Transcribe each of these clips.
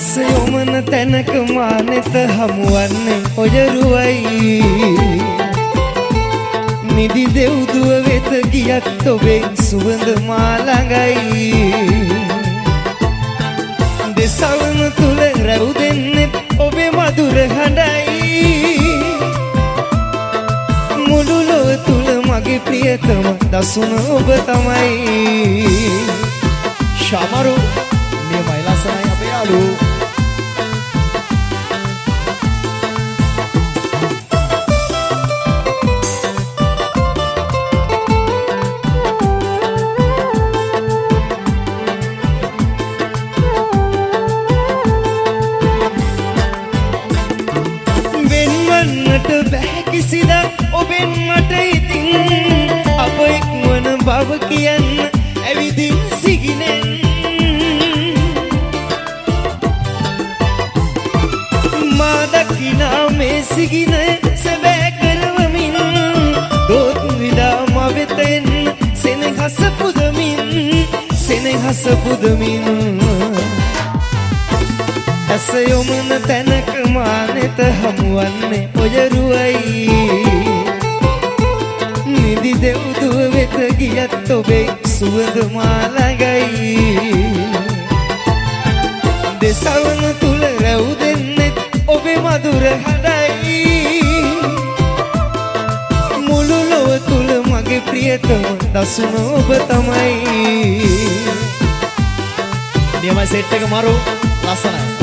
ඇස යොමන තැනක මානෙත හමුවන්නේ ඔයරුවයි නිදි දෙව්දුව වෙත ගියත් ඔබේ සුවඳ මා ළඟයි දෙසවන තුල රැව් දෙන්නෙත් ඔබේ මధుර හඬයි මුළු ලොව තුල මගේ ප්‍රියතම දසුන ඔබ තමයි ශාමරු නියමයි ලස්සනයි අපේ යාළුවෝ ඔබෙන් මට ඉතින් අප එක්වන බව කියන්න ඇවිදින් සිගිනෙන් මා දකිනා මේ සිගින සැබෑ කරවමින් දොත් විඩා මා වෙත එන්න සෙනෙහස පුදමින් ඇස යොමන තැනක මානෙත හමුවන්නේ ඔයරුවයි නිදි දෙව්දුව වෙත ගියත් ඔබේ සුවඳ මා ළඟයි දෙසවන තුල රැව් දෙන්නෙත් ඔබේ මధుර හඬයි මුළු ලොව තුල මගේ ප්‍රියතම දසුන ඔබ තමයි නියමයි සෙට් එක මරු ලස්සනයි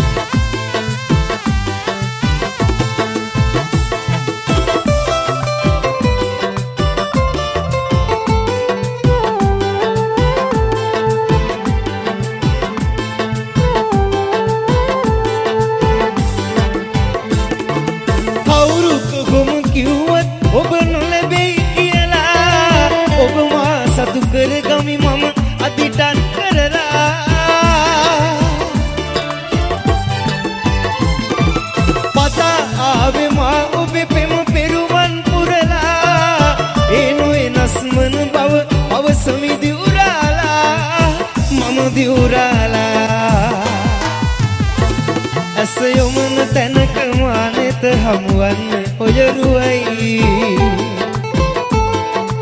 ඔබ නොලැබෙයි කියලා ඔබ මා සතු කරගමි මම අදිටන් කරලා පතා ආවේ මා ඔබේ පෙම පෙරුමන් පුරලා ඒනු එනස්මන බව අවසමි දිවුරාලා මම දිවුරාලා ඇස යොමන තැනක මානෙත හමුවන්නේ ඔයරුවයි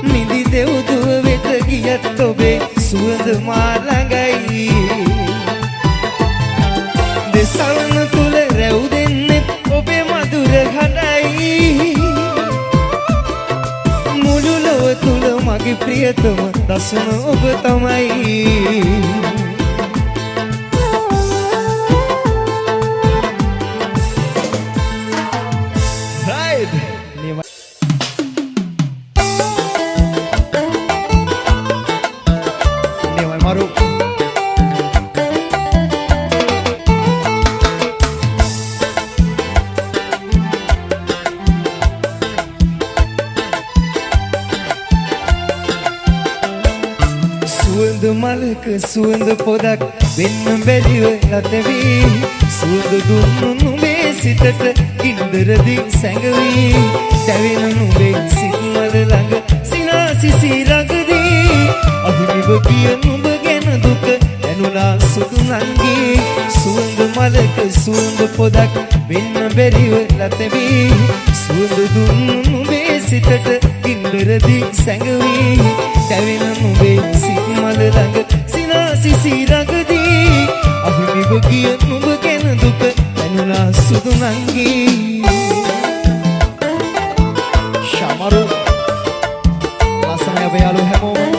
නිදි දෙව්දුව වෙත ගියත් ඔබේ සුවඳ මා ළඟයි දෙසවන තුල රැව් දෙන්නෙත් ඔබේ මధుර හඬයි මුළු ලොව තුල මගේ ප්‍රියතම දසුන ඔබ තමයි මලක සුවඳ පොදක් වෙන්න බැරිව ලතවී සුවඳ දුන්නු නුඹේ සිතට ඉන්දරදී සැඟවී දැවෙන නුඹේ සිත්මල ළඟ සිනාසිසි රඟදී අහිමිව කිය නුඹ ගැන දුක දැනුණා සුදු නංගී සුවඳ මලක සුවඳ පොදක් වෙන්න බැරිව ලතවී සුවඳ දුන්නු නුඹේ සිතට ඉන්දරදී සැඟවී දැවෙන නුඹේ සිත්මල ළඟ සිනාසිසි රඟදී අහිමිව කිය නුඹ ගැන දුක දැනුණා සුදු නංගී ශාමරු ලස්සනයි අපේ යාළුවෝ හැමෝම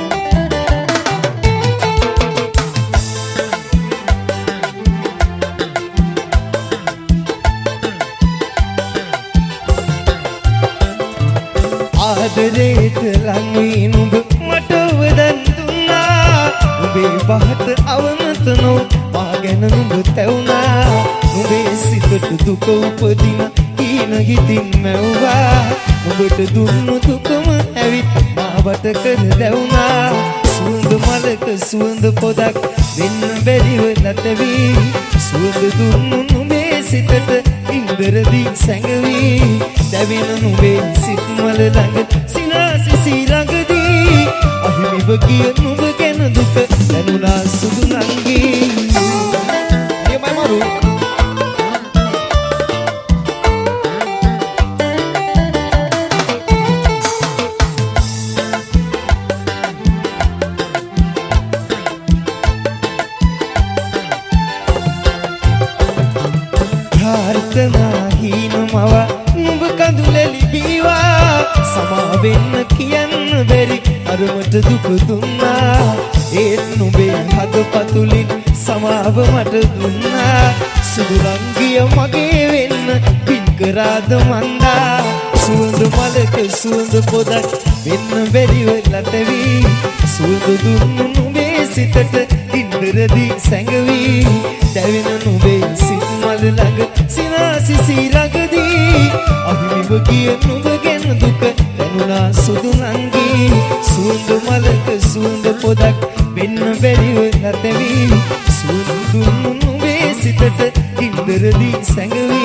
ආදරේට ලං වී නුඹ මට වදන් දුන්නා නුඹේ බහට අවනත නො මා ගැන නුඹ තැවුනා නුඹේ සිතට දුක උපදින හීන හිතින් මැව්වා නුඹට දුන්නු දුකම ඇවිත් මාවට කර දැවුනා සුවඳ මලක සුවඳ පොදක් වෙන්න බැරිව නැතවී සුවඳ දුන්නු නුඹේ සිතට ඉන්දරදී සැඟවී දැවෙන නුඹේ සිත්මල ළඟ සිනාසිසි ළඟදී අහිමිව කිය නුඹ ගැන දුක දැනුණා සුදු නංගී නියමයි මරු මව නුඹ කඳුලලි බීවා සමා වෙන්න කියන්න බැරි අරමට දුක දුන්නා ඒත් නුඹේ හදපතුලින් සමාව මට දුන්නා සුදු රංගිය මගේ වෙන්න පින් කරාද මන්දා සුවඳ මලක සුවඳ පොදක් වෙන්න බැරිව ලතවි සුවඳ දුන්නු නුඹේ සිතට ඉන්දරදී සැඟවි දැවෙන නුඹේ සිත් මල ළඟ සිනාසිසි රගදී අහිමිව ගිය නුඹ ගැන දුක දැනුණා සුදු නංගී සුවඳ මලක සුවඳ පොදක් වෙන්න බැරිව ලතවි සුවඳ දුන්නු නුඹේ සිතට ඉන්දරදී සැඟවි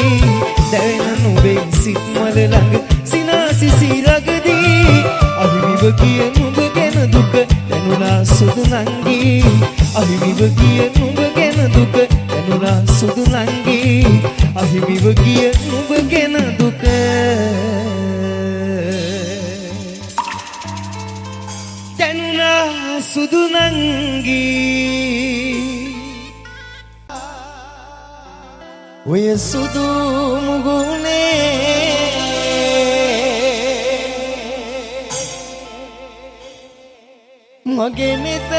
දැවෙන නුඹේ සිත් මල ළඟ සිනාසිසි රගදී අහිමිව ගිය නුඹ ගැන දුක දැනුණා සුදු නංගී අහිමිව ගිය නුඹ ගැන දුක දැනුණා සුදු නංගී අහිමිව ගිය නුඹ ගැන දුක දැනුණා සුදු නංගී ඔය සුදු මුගුනේ මගේ නිත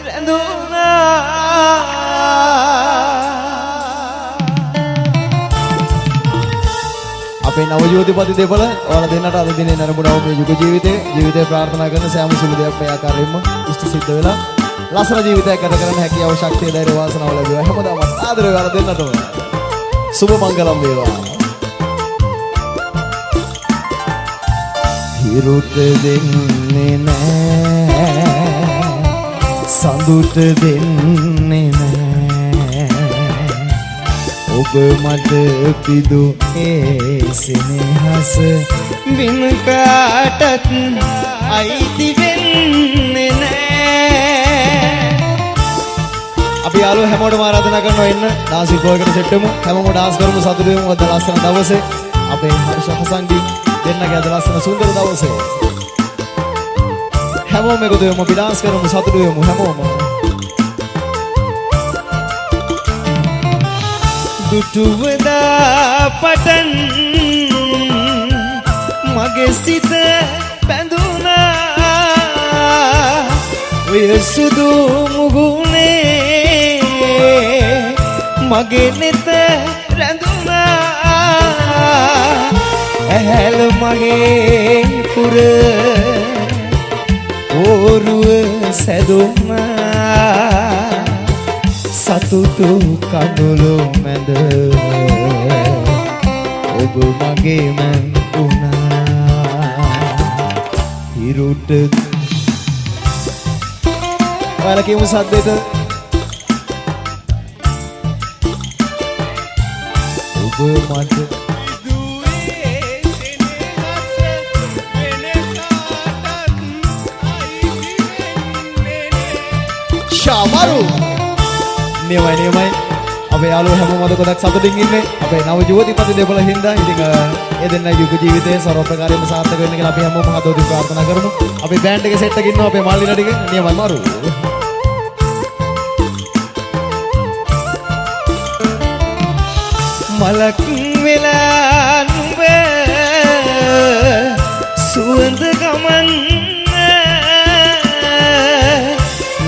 රැඳුණා අපේ නවජෝතිපති දෙපළ ඔයාලා දෙන්නට අද දිනේ නරඹුණා මේ යුග ජීවිතේ ප්‍රාර්ථනා කරන සෑම සුළු දෙයක් මේ ආකාරයෙන්ම ඉෂ්ට සිද්ධ වෙලා ලස්සන ජීවිතයක් ගත කරන්න හැකියාව ශක්තිය ධෛර්ය වාසනාව ලැබුවා හැමදාම ආදරේ ඔයාලා දෙන්නටම සුබ මංගලම් වේවා හිරුට දෙන්නේ නෑ සඳුට දෙන්නේ නෑ ඔබ මට පිදු ඒ සෙනෙහස බින කාටත් අයිති වෙන්නේ නෑ අපි යාළුවෝ හැමෝටම ආරාධනා කරනවා එන්න ඩාන්ස් ප්‍රෝග්‍රෑම් සෙට් එකමු හැමෝම ඩාන්ස් කරමු සතුටු වෙමු අද ලස්සන දවසේ අපේ හර්ෂ හසන්ඩි දෙන්නගේ අද ලස්සන සුන්දර දවසේ හැමෝම එකතු වෙමු අපි ඩාන්ස් කරමු සතුටු වෙමු හැමෝම දුටුවදා පටන් මගේ සිත බැඳුනා ඔය සුදු මුගුනේ මගේ නෙත රැඳුනා ඇහැල මගේ පුර ඕරුව සැදුනා සතුටු කඳුළු මැද ඔබ මගේම වුණා හිරුට ඔයාලා කියමු සද්දෙට ඔබ මට ශාමරු නියමයි අපේ යාළුවෝ හැමෝම අද ගොඩක් සතුටින් ඉන්නේ අපේ නව ජෝතිපති දෙපළ හින්දා ඉතින් ඒ දෙන්නගේ යුග ජීවිතයේ ਸਰව ප්‍රකාරයෙන්ම සාර්ථක වෙන්න කියලා අපි හැමෝම හදවතින් ප්‍රාර්ථනා කරමු අපේ බෑන්ඩ් එකේ සෙට් එකේ ඉන්නවා අපේ මල්ලිලා ටික නියමයි මරු මලක් වෙලා නුඹ සුවඳ ගමන්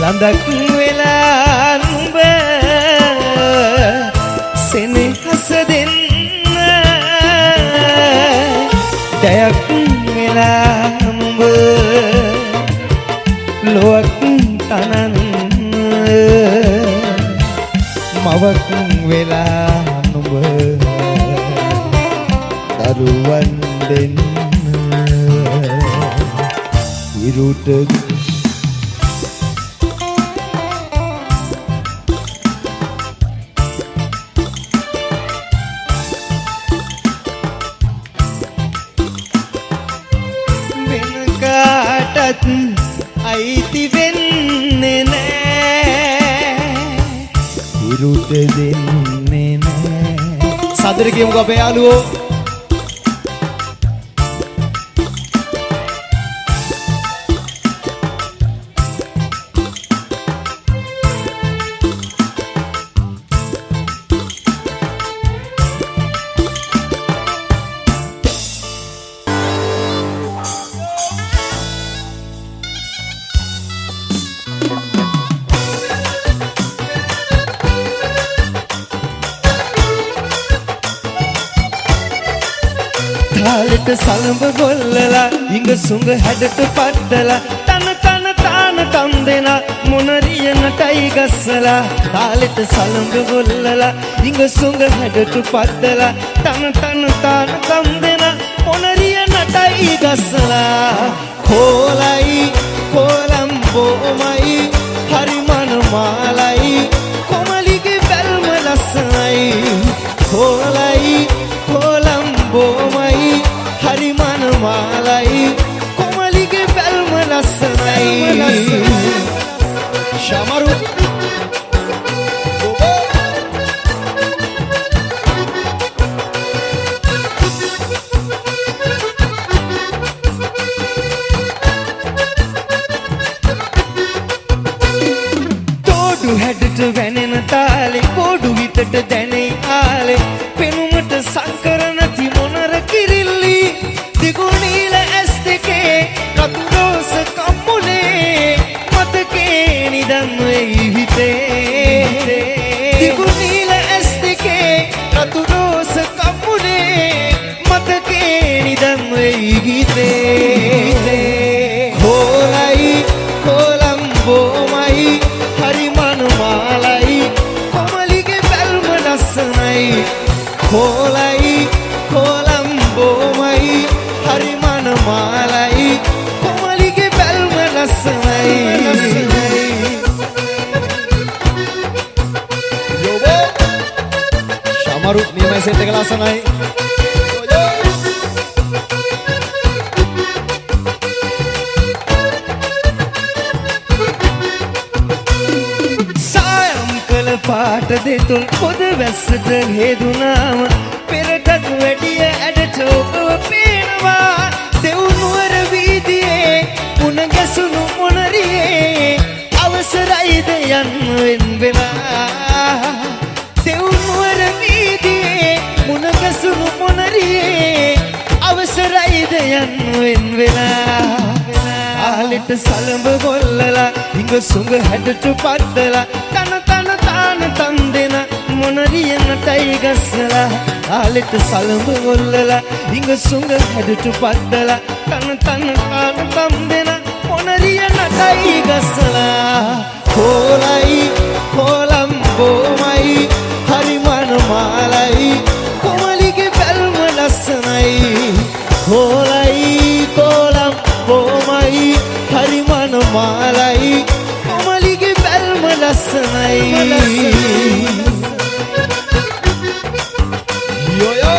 ලඳක් වෙලා නුඹ සෙනෙහස දෙන්න දයක් වෙලා නුඹ ලොවක් තනන්න මවක් වෙලා නුඹ දරුවන් දෙන්න ඉරුට අයිති වෙන්නේ නෑ ඉරුට දෙන්නේ නෑ සද්දෙට කියමුකෝ අපේ යාළුවෝ තාලෙට සලඹ ගොල්ලලා ඉඟ සුඟ හැඩට පද්දලා තන තන තාන තම් දෙන මොනරිය නටයි ගස්සලා තාලෙට සලඹ ගොල්ලලා ඉඟ සුඟ හැඩට පද්දලා තන තන තාන තම් දෙන මොනරිය නටයි ගස්සලා කොලයි කොලම්බෝමයි හරි මනමාලයි කොමලිගේ බැල්ම ලස්සනයි කොලයි කොලම්බෝමයි හරි මනමාලයි කොමලිගේ බැල්ම ලස්සනයි ශාමරු හැඩට වැනෙන තාලේ කෝඩු හිතට දැනෙයි ආලේ පෙනුමට සංකර නැති මොනර කිරිල්ලි දිගුණීල ඇස් දෙකේ රතු රෝස කම්මුලේ මතකේ නිදන් වෙයි හිතේ දිගුණීල ඇස් දෙකේ රතු රෝස කම්මුලේ මතකේ නිදන් වෙයි හිතේ කොලයි කොලම්බෝමයි හරි මනමාලයි කොමලිගේ බැල්ම ලස්සනයි කොලයි කොලම්බෝමයි හරි මනමාලයි කොමලිගේ බැල්ම ලස්සනයි යෝබෝ ශාමරු නියමයි සෙට් එක ලස්සනයි පාට දෙතුන් පොද වැස්සට හේදුනාම පෙරටත් වැඩිය ඇඩට ඔබව පේනවා දෙව්නුවර වීදියේ උණ ගැසුණු මොනරියේ අවසරයිද යන්න වෙන් වෙලා දෙව්නුවර වීදියේ උණ ගැසුණු මොනරියේ අවසරයිද යන්න වෙන් වෙලා ආලෙට සලඹ ගොල්ලලා ඉඟ සුඟ හැඩට පද්දලා තන තන තාන තම් දෙන මොනරිය නටයි ගස්සලා ආලෙට සලඹ ගොල්ලලා ඉඟ සුඟ හැඩට පද්දලා තන තන තාන තම් දෙන මොනරිය නටයි ගස්සලා කොලයි කොලම්බෝමයි හරි මනමාලයි කොමලිගේ බැල්ම ලස්සනයි කොලයි කොලම්බෝමයි හරි මනමාලයි කොමලිගේ බැල්ම ලස්සනයි යෝයෝ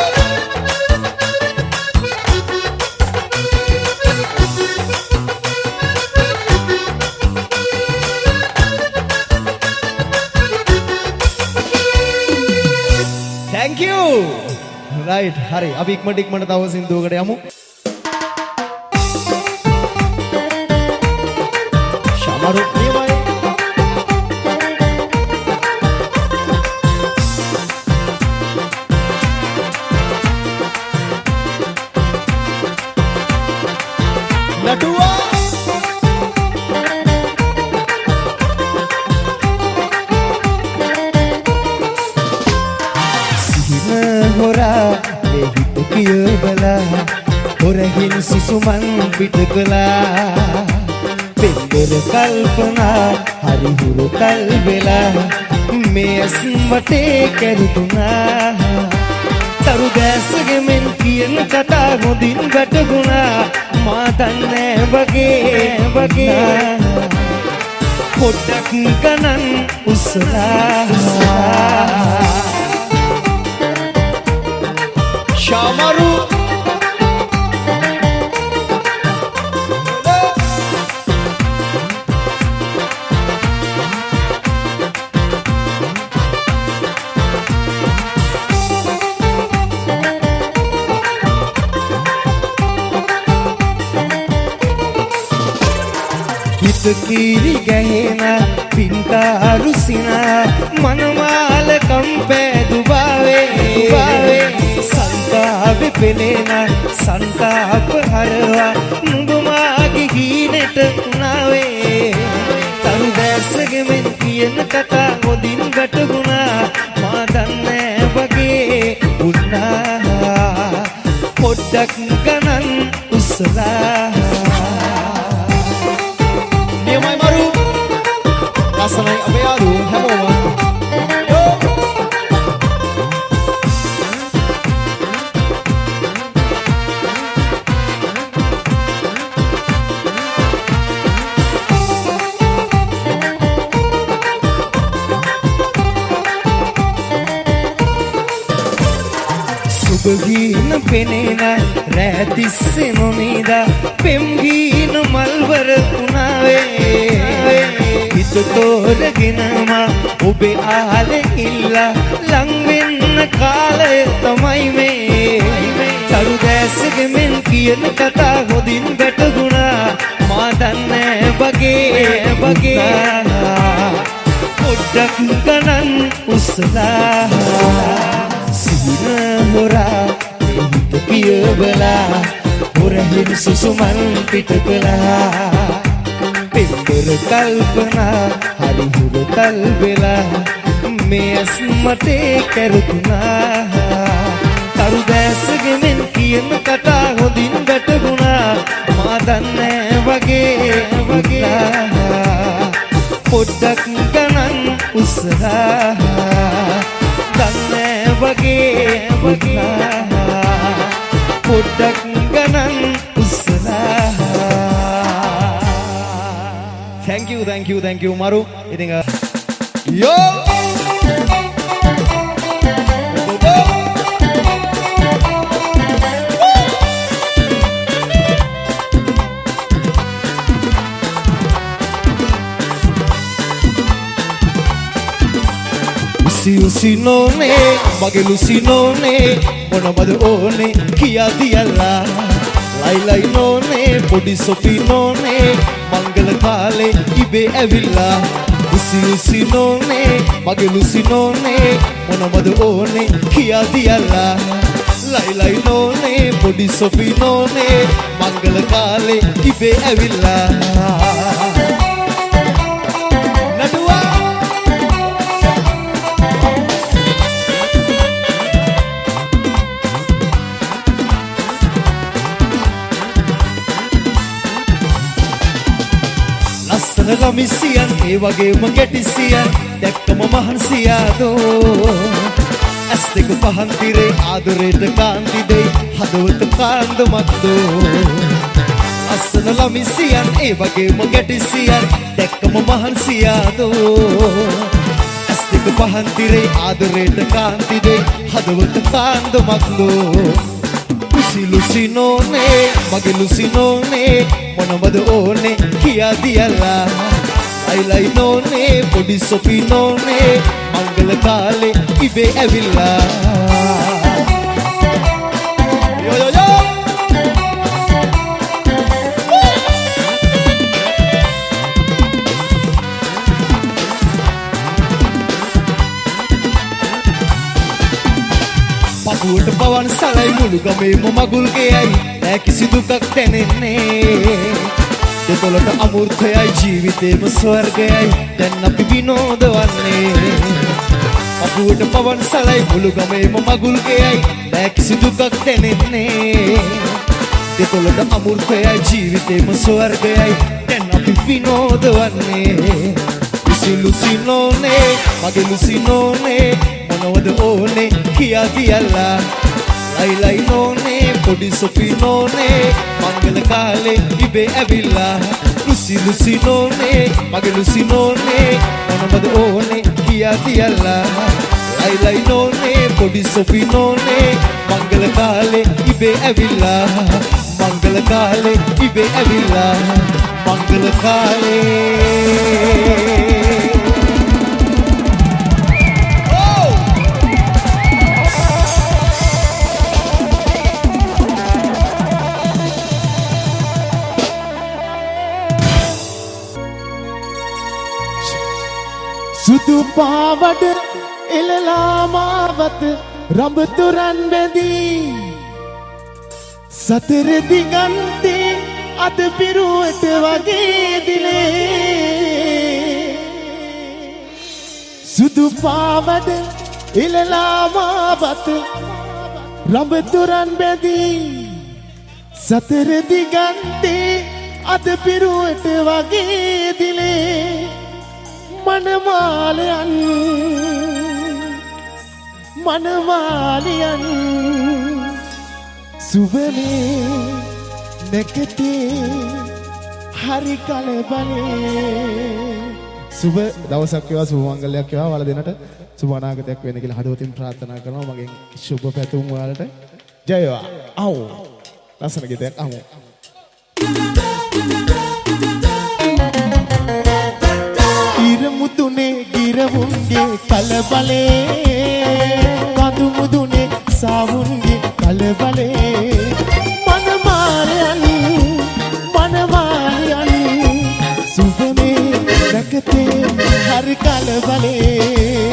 thank you right හරි අපි ඉක්මනට තව සින්දුවකට යමු ශාමරු නියමයි නටුවා හොරා මේ හිත කියවලා හොරහින් සුසුමන් පිට කළා පෙන්දර කල්පනා හරි හුරු කල් වෙලා මේ ඇස්මටේ කැරුතුනා තරු දැසගේ මෙන් කියන කතා හොඳින් වැටුණා මා දන්නේ වගේ පොඩ්ඩක් ගණන් උස්සලා ශාමරු හිත කීරි ගැහෙන පින්තාරුසිනා මනමාල කම්පැදුබාවේ සංතාපෙ පෙනෙන සංතාප හරවා නුඹ මාගේ හීනෙට උනාවේ තරු දැසගේ මෙන් කියන කතා හොඳින් වැටුණා මා දන්නේ වගේ වුණා පොඩ්ඩක් ගණන් උස්සලා නියමයි මරු ලස්සනයි අපේ යාළුවෝ හැමෝම සුබගීන පෙනෙන රැතිස්සේ නොනීදා පෙම්ගීන මල්වර උනාවේ හිත තෝරගෙනම ඔබේ ආලේ ඉල්ලා ලංවෙන්න කාලය තමයි මේ තරු දැසගෙමෙන් කියන කතා හොදින් වැටුණා මා දන්නේ වගේ පොඩ්ඩක් ගණන් උස්සලා සිහින හොරා හිත පියවලා හොරහින් සුසුමන් පිට කළා පෙම්බර කල්පනා හරි හුරතල් වෙලා මේ ඇස්මටේ කැරකුණා තරු දැසගෙනෙන් කියන කතා හොඳින් වැටුණා මා දන්නේ වගේ පොඩ්ඩක් ගණන් උස්සලා දන්නේ වගේ පොඩ්ඩක් ගණන් උස්සලා thank you මරු ඉතින් යෝ උසි නෝනේ මගේ ලුසි නෝනේ මොනවද ඕනේ කියා දියලා ලයි නෝනේ පොඩි සොපි නෝනේ මංගල කාලේ ඉබේ ඇවිල්ලා උසි නෝනේ මගේ ලුසි නෝනේ මොනවද ඕනේ කියා දියලා ලයි නෝනේ පොඩි සොපි නෝනේ මංගල කාලේ ඉබේ ඇවිල්ලා ලමිසියන් ඒ වගේම ගැටිසියන් දැක්කම මහන්සියාදෝ ඇස් දෙක පහන් තිරේ ආදරයට කාන්ති දෙයි හදවත කාන්දමක්දෝ ලස්සන ලමිසියන් ඒ වගේම ගැටිසියන් දැක්කම මහන්සියාදෝ ඇස් දෙක පහන් තිරේ ආදරයට කාන්ති දෙයි හදවත කාන්දමක්දෝ ලුසි නෝනේ මගේ ලුසි නෝනේ මොනවද ඕනේ කියා දියලා ලයි නෝනේ පොඩි සොපි නෝනේ මංගල කාලේ ඉබේ ඇවිල්ලා පපුවට පවන් සලයි මුළු ගමේම මගුල් ගේයි නෑ කිසි දුකක් දැනෙන්නේ දෙතොලට අමෘතයයි ජීවිතේම ස්වර්ගයයි දැන් අපි විනෝදවන්නේ පපුවට පවන් සලයි මුළු ගමේම මගුල් ගේයි නෑ කිසි දුකක් දැනෙන්නේ දෙතොලට අමෘතයයි ජීවිතේම ස්වර්ගයයි දැන් අපි විනෝදවන්නේ ලුසි නෝනේ මගේ ලුසි නෝනේ මොනවද ඕනේ කියා දියලා ලයි නෝනේ පොඩි සොපි නෝනේ මංගල කාලේ ඉබේ ඇවිල්ලා ලුසි නෝනේ මගේ ලුසි නෝනේ මොනවද ඕනේ කියා දියලා ලයි නෝනේ පොඩි සොපි නෝනේ මංගල කාලේ ඉබේ ඇවිල්ලා මංගල කාලේ ඉබේ ඇවිල්ලා මංගල කාලේ සුදු පාවඩ එළලා මාවත රඹතුරන් බැඳී සතර දිගන්තේ අද පිරුවට වගේ දිලේ සුදු පාවඩ එළලා මාවත රඹතුරන් බැඳී සතර දිගන්තේ අද පිරුවට වගේ දිලේ මනමාලයන් සුබනේ නැකතේ හරි කලබලේ සුබ දවසක් වේවා සුබ මංගල්‍යයක් වේවා වල දෙනට සුබ අනාගතයක් වෙන්න කියලා හදවතින් ප්‍රාර්ථනා කරනවා මගෙන් සුබ පැතුම් වලට ජය වේවා ආව් ලස්සන ගීතයක් අහමු ඉර මුදුනේ ගිරවුන්ගේ කලබලේ කඳු මුදුනේ සාවුන්ගේ කලබලේ මනමාලයන් සුබනේ නැකතේ හරි කලබලේ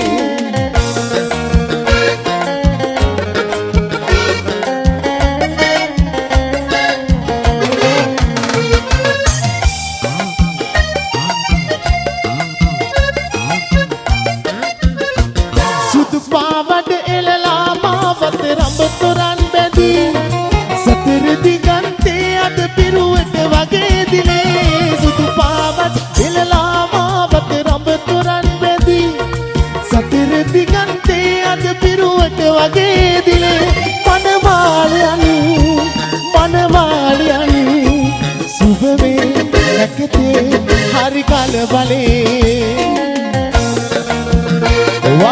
වගේ දිලේ මනමාලයන් සුබවේ නැකතේ හරි කලබලේ වව්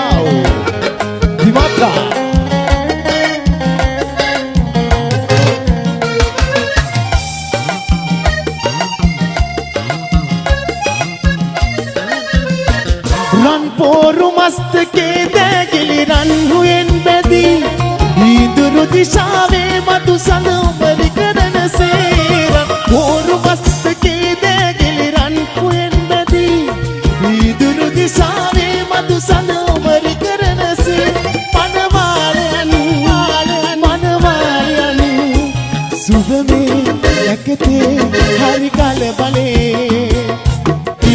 දිමාත්‍රා රන් පෝරු මස්තකේ දැගිලි රන් හුයෙන් බැදී ඉදුරු දිශාවේ මතු සඳ උපරි කරන සේරන් පෝරු මස්තකේ දැගිලි රන් හුයෙන් බැදී ඉදුරු දිශාවේ මතු සඳ උපරි කරන සේ මනමාලයන් සුබමේ නැකතේ හරි කලබලේ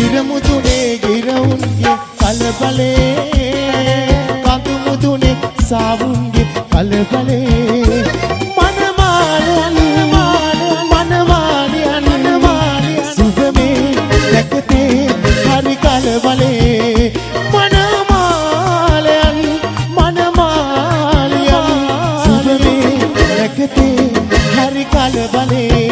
ඉර මුදුනේ ගිරවුන්ගේ කලබලේ කඳු මුදුනේ සාවුන්ගේ කලබලේ මනමාලයන් සුබමේ නැකතේ හරි කලබලේ මනමාලයන් සුබමේ නැකතේ හරි කලබලේ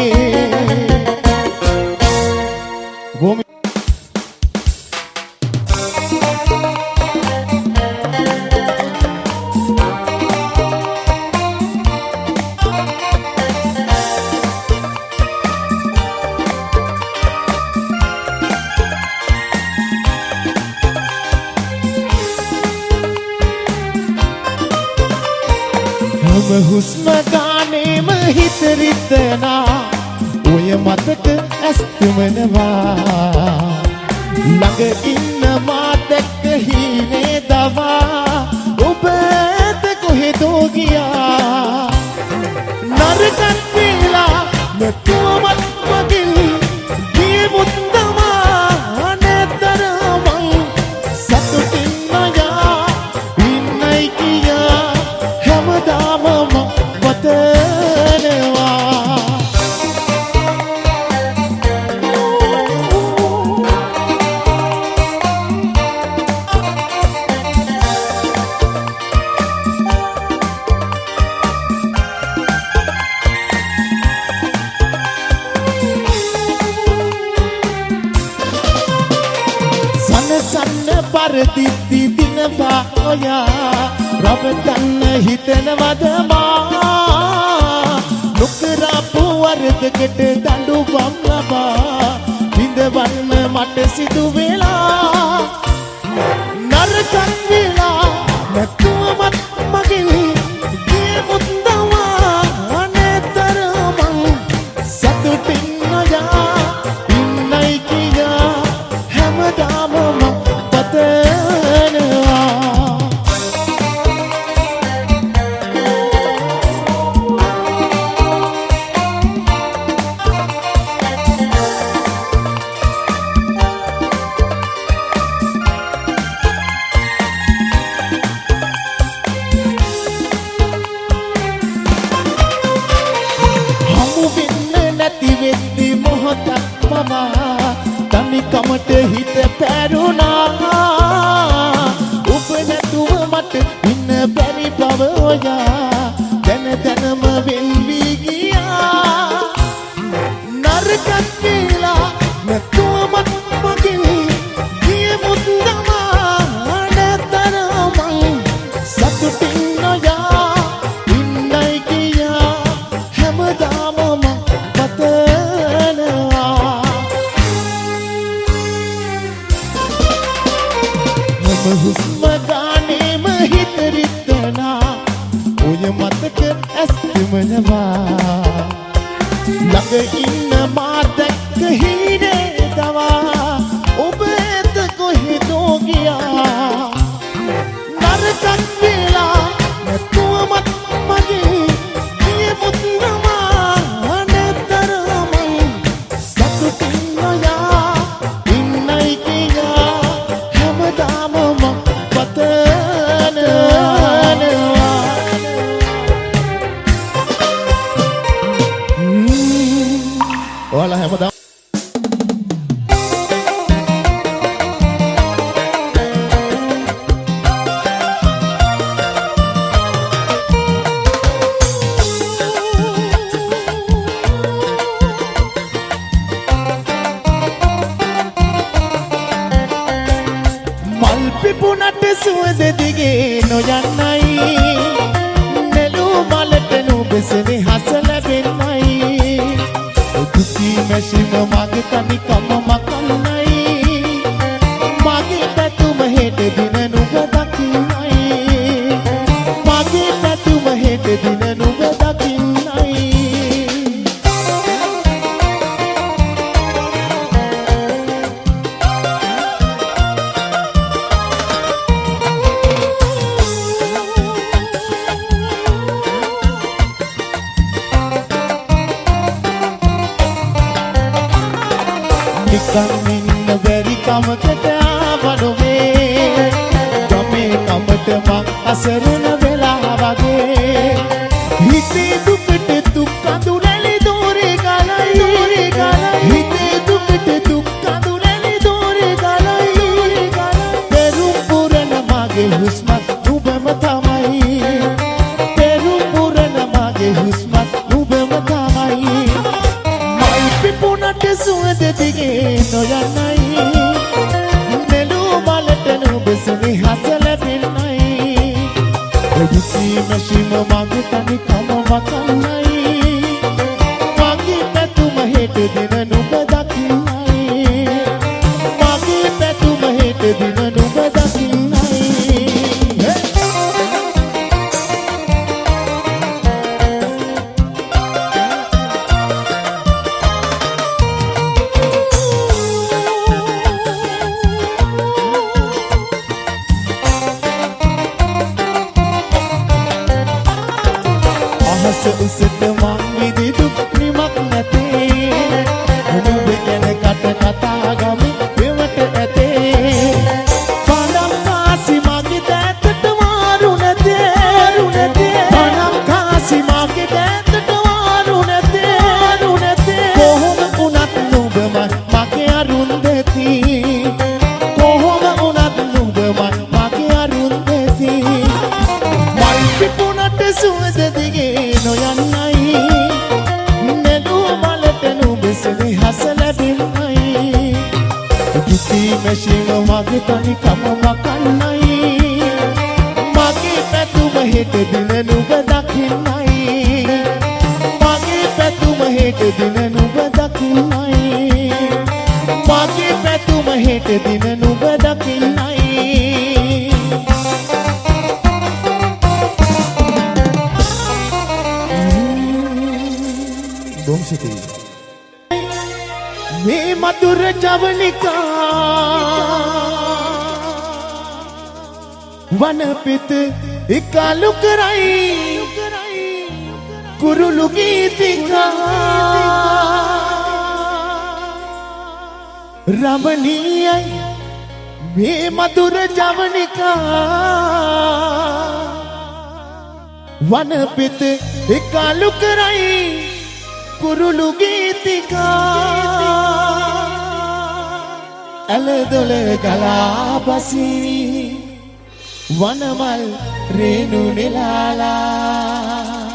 හුස්ම ගානේම හිත රිදනා ඔය මතක ඇස්තුමනවා ළඟ ඉන්න මා දැක්ක හීනේ දවා ඔබ ඇත කොහෙදෝ ගියා නරකක් වෙලා නැතුවමත් මගින් ගිය මුත්තමා නැතරම සතුටින් නයා ඉන්නයි කියා හැමදාම පරදිද්දි දිනවා ඔයා රවටන්න හිතනවද මා නොකරපු වරදකට දඬුවම් ලබා විඳවන්න මට සිදු වෙලා නරකක් වෙලා නැතුවමත් මගෙන් ගිය මුත්තමා නැතරම සතුටින් නොයා ඉන්නයි කියා හැමදාම නැති වෙද්දි මොහොතක් පවා තනි කමට හිත පැරුණා ඔබ නැතුව මට ඉන්න බැරි බව ඔයා දැන දැනම වෙන් වී ගියා නරකක් කියලා නැතුව මගෙන් ගිය මුත්තමා නැතරම සතුටින් නොයා ඉන්නයි කියා හැමදාම පතනවා මම හුස්ම ගානේම හිත රිද්දනා ඔය මතක ඇස් දෙමනවා ළඟ ඉන්න මා දැක්ක හිනේ දවා ඔබ ඇත කොහෙදෝ ගියා නරකක් වෙලා නැතුවමත් මගේ ගිය මුත්තමා නැතරම සතුටින් නොයා ඉන්නයි කියා හැමදාම ඔයාලා හැමදාම මල් පිපුණට සුවඳ දිගේ නොයන්නයි නෙළු මලට නුඹසනේ හස ලැබෙන්නයි දුකී මැෂිම මගේ තනිකම මකන්නයි මගේ පැතුම හෙට දින නුඹ දකින්නයි මගේ පැතුම හෙට දින නුඹ දකින්නයි නිකන් ඉන්න බැරි කමකට ආවනොවේ ගමේ කමට මං අසරණ වෙලා වගේ හිතේ දුකට දුක් අඳුරලි දෝරේ ගලයි හිතේ දුකට දුක් අඳුරලි දෝරේ ගලයි පෙරුම් පුරන මගේ හුස්මත් නුඹම තමයි පෙරුම් පුරන මගේ හුස්මත් නුඹම තමයි මල් පිපුණට සුවඳ දිගේ නොයන්නයි නෙළු මලට නුඹසනේ හස ලැබෙන්නයි දුකී මැෂිම මගේ තනිකම වකන්නයි මගේ පැතුම හෙට දින නුඹ දකින්නයි මගේ පැතුම හෙට දින නුඹ දකින්නයි උසට මං විදි දුක් නිමක් නැතේ නුඹ ගැන කට කතා ගමි පෙවට ඇතේ පණම් කාසි මගේ දැතට වාරු නැතේ පණම් කාසි මගේ දැතට වාරු නැතේ කොහොම වුණත් නුඹම මගේ අරුන්දති කොහොම වුණත් නුඹම මගේ අරුන්දති මල් පිපුණට සුවඳ දිගේ නොයන්නයි නෙළු මලට නුඹසනේ හස ලැබෙන්නයි දුකී මැෂිම මගේ තනිකම මකන්නයි මගේ පැතුම හෙට දින නුඹ දකින්නයි මගේ පැතුම හෙට දින නුඹ දකින්නයි මගේ පැතුම හෙට දින නුඹ දකින්නයි මේ මధుර ජවනිකා වනපිත එකලු කරයි කුරුළු ගීතිකා රමණීයයි මේ මధుර ජවනිකා වනපිත එකලු කරයි කුරුළු ගීතිකා ඇලදොල ගලා බසිනි වනමල් රේණු නෙලාලා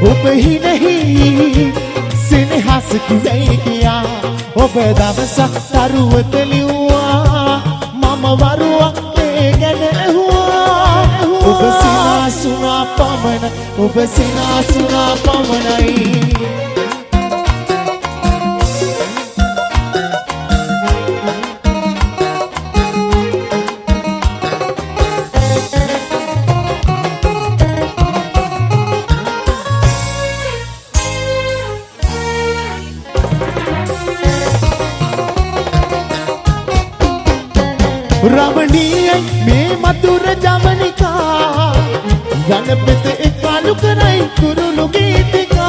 ඔබ හිනෙහි සෙනෙහස කිවයි කියා ඔබ දවසක් තරුවත ලිව්වා මම වරුවක් ඒ ගැන ඇහුවා ඔබ සිනාසුනා පමණයි रमणीय में मधुर जवनिका वनपित एकालु करई कुरुलु गीतिका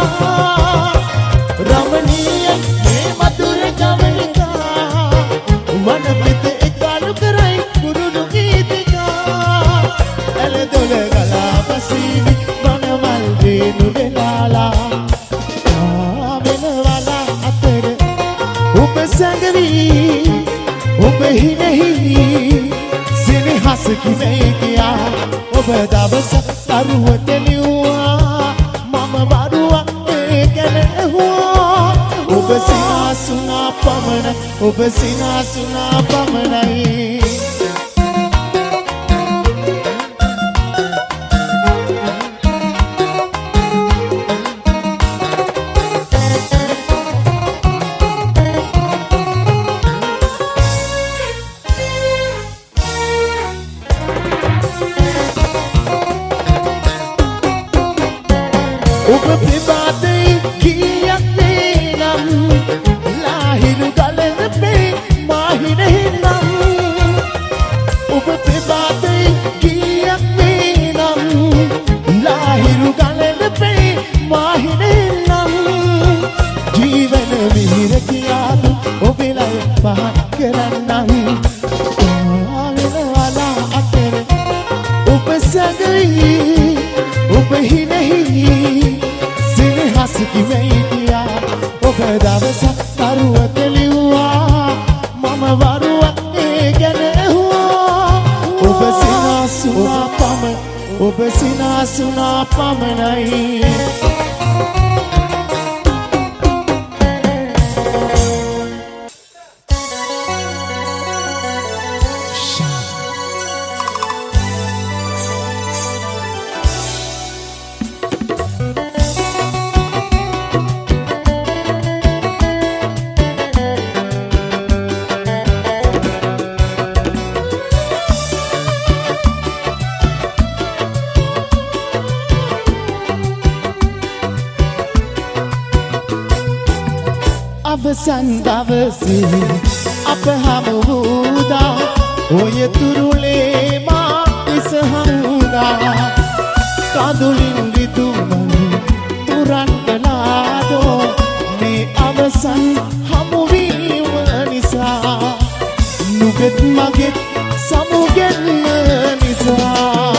रमणीय में मधुर जवनिका वनपित एकालु करई कुरुलु गीतिका एल दोल गला बसीनी वनमल रेणु नेलाला आवेनवाला अतर उप संगवी ඔබ හිනෙහි සෙනෙහස කිවයි කියා ඔබ දවසක් තරුවත ලිව්වා මම වරුවක් ඒ ගැන ඇහුවා ඔබ සිනාසුනා පමණයි ඔබ සිනාසුනා පමණයි අවසන් දවසේ අප හමු වූදා ඔය තුරුලේ මා ඉසහමුදා කඳුලින් රිදුමන් තුරන් කළාදෝ මේ අවසන් හමුවීම නිසා නුගෙත් මගෙත් සමුගෙන්න නිසා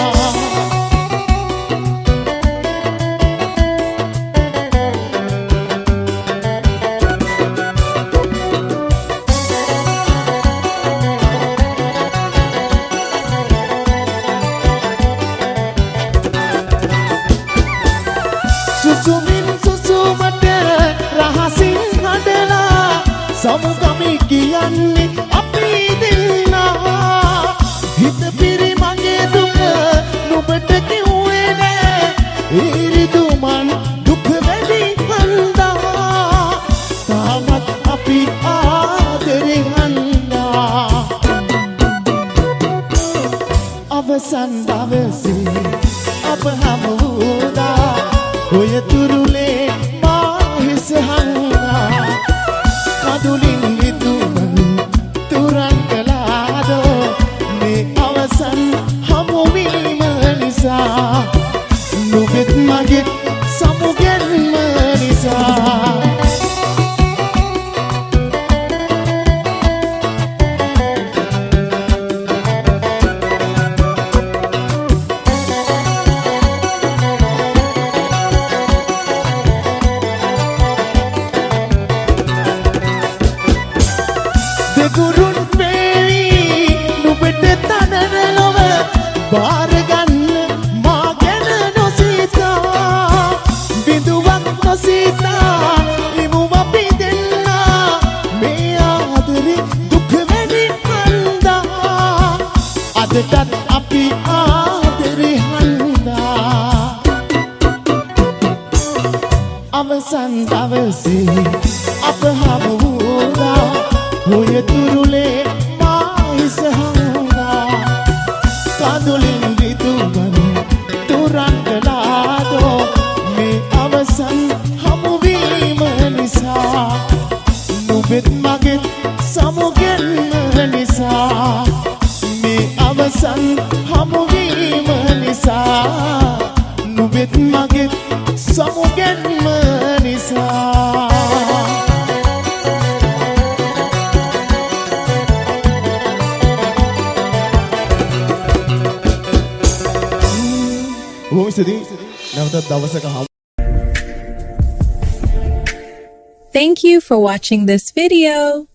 සමුගමි කියන්නේ අපි දෙන්නා හිත පිරි මගේ දුක නුඹට කිව්වේ නෑ ඉරිදුමන් දුක වැඩි හන්දා තාමත් අපි ආදරේ හන්දා අවසන් දවසේ අප හමු වුණා ඔය තුරුලේ මා බාරගන්න මා ගැන නොසිතා බිඳුවක් නොසිතා ඉමු අපි දෙන්නා මේ ආදරේ දුක වැඩි හන්දා අදටත් අපි ආදරේ හන්දා අවසන් දවසේ අප හමු වුණා හොය තුරුලේ මායිස හංගා කඳුලින් විදුමන් තුරන් කළාදෝ මේ අවසන් හමුවීම නිසා නුඹෙත් මගෙත් සමුගැන්ම නිසා මේ අවසන් හමුවීම නිසා නුඹෙත් මගෙත් සමුගැන්ම නිසා Thank you for watching this video.